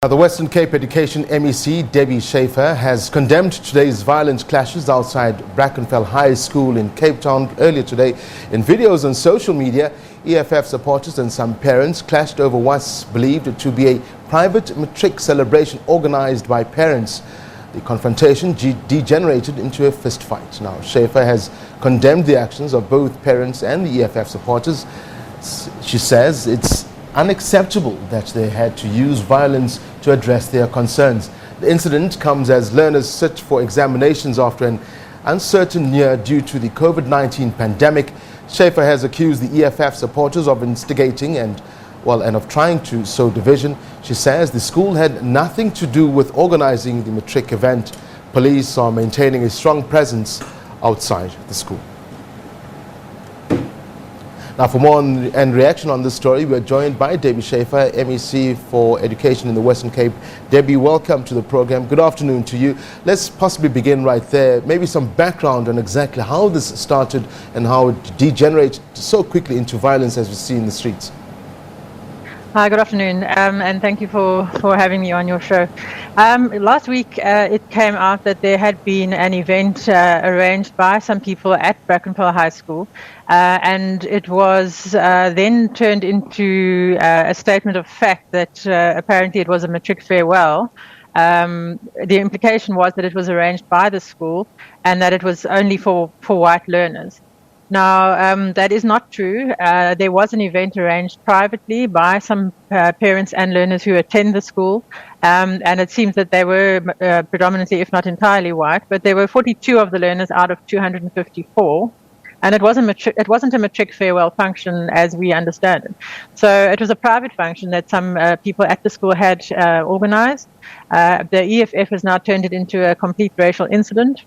The Western Cape Education MEC, Debbie Schafer, has condemned today's violent clashes outside Brackenfell High School in Cape Town earlier today. In videos on social media, EFF supporters and some parents clashed over what's believed to be a private matric celebration organized by parents. The confrontation degenerated into a fistfight. Now, Schafer has condemned the actions of both parents and the EFF supporters. She says it's unacceptable that they had to use violence to address their concerns. The incident comes as learners sit for examinations after an uncertain year due to the COVID-19 pandemic. Schafer has accused the EFF supporters of instigating and of trying to sow division. She says the school had nothing to do with organizing the matric event. Police are maintaining a strong presence outside the school. Now, for more and reaction on this story, we are joined by Debbie Schafer, MEC for Education in the Western Cape. Debbie, welcome to the program. Good afternoon to you. Let's possibly begin right there. Maybe some background on exactly how this started and how it degenerated so quickly into violence as we see in the streets. Hi, good afternoon, and thank you for having me on your show. Last week, it came out that there had been an event arranged by some people at Brackenfell High School, and it was then turned into a statement of fact that apparently it was a matric farewell. The implication was that it was arranged by the school and that it was only for white learners. Now, that is not true. There was an event arranged privately by some parents and learners who attend the school, and it seems that they were predominantly, if not entirely white, but there were 42 of the learners out of 254. And it wasn't a matric farewell function as we understand it. So it was a private function that some people at the school had organized. The EFF has now turned it into a complete racial incident.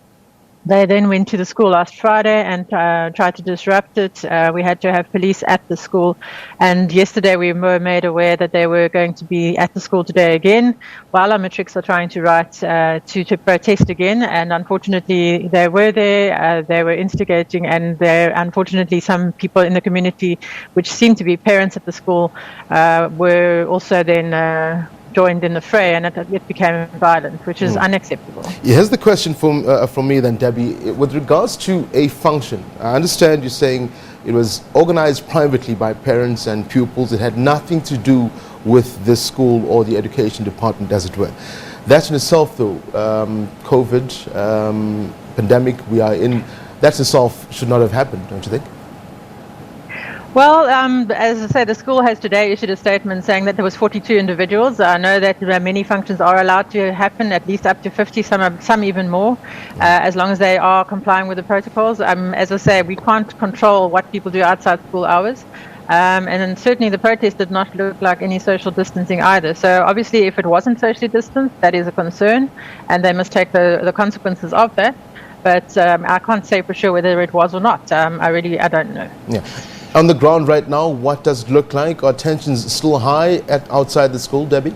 They then went to the school last Friday and tried to disrupt it. We had to have police at the school. And yesterday we were made aware that they were going to be at the school today again, while our matrics are trying to write to protest again. And unfortunately, they were there, they were instigating, and unfortunately some people in the community, which seemed to be parents at the school, were also then joined in the fray, and it became violent, which is unacceptable. Here's the question from me then, Debbie. With regards to a function, I understand you're saying it was organized privately by parents and pupils. It had nothing to do with the school or the education department, as it were. That in itself, though, COVID, pandemic we are in, that in itself should not have happened, don't you think? Well, as I say, the school has today issued a statement saying that there was 42 individuals. I know that many functions are allowed to happen, at least up to 50, some even more, as long as they are complying with the protocols. As I say, we can't control what people do outside school hours. And then certainly the protest did not look like any social distancing either. So obviously, if it wasn't socially distanced, that is a concern, and they must take the consequences of that. But I can't say for sure whether it was or not. I don't know. Yeah. On the ground right now, what does it look like? Are tensions still high outside the school, Debbie?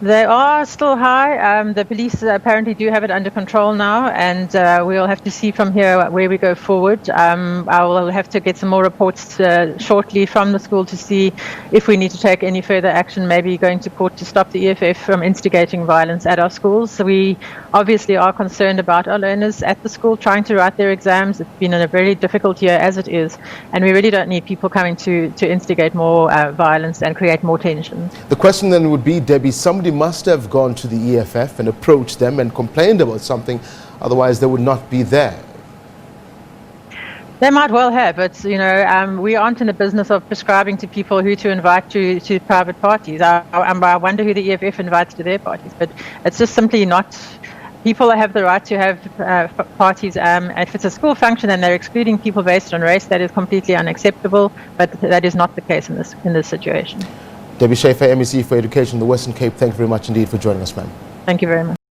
They are still high. The police apparently do have it under control now, and we'll have to see from here where we go forward. I will have to get some more reports shortly from the school to see if we need to take any further action, maybe going to court to stop the EFF from instigating violence at our schools. So we obviously are concerned about our learners at the school trying to write their exams. It's been a very difficult year as it is, and we really don't need people coming to instigate more violence and create more tension. The question then would be, Debbie, somebody must have gone to the EFF and approached them and complained about something, otherwise they would not be there. They might well have, but we aren't in the business of prescribing to people who to invite to private parties. I wonder who the EFF invites to their parties, but it's just simply not. People have the right to have parties. If it's a school function and they're excluding people based on race, that is completely unacceptable, but that is not the case in this situation. Debbie Schafer, MEC for Education in the Western Cape, thank you very much indeed for joining us, ma'am. Thank you very much.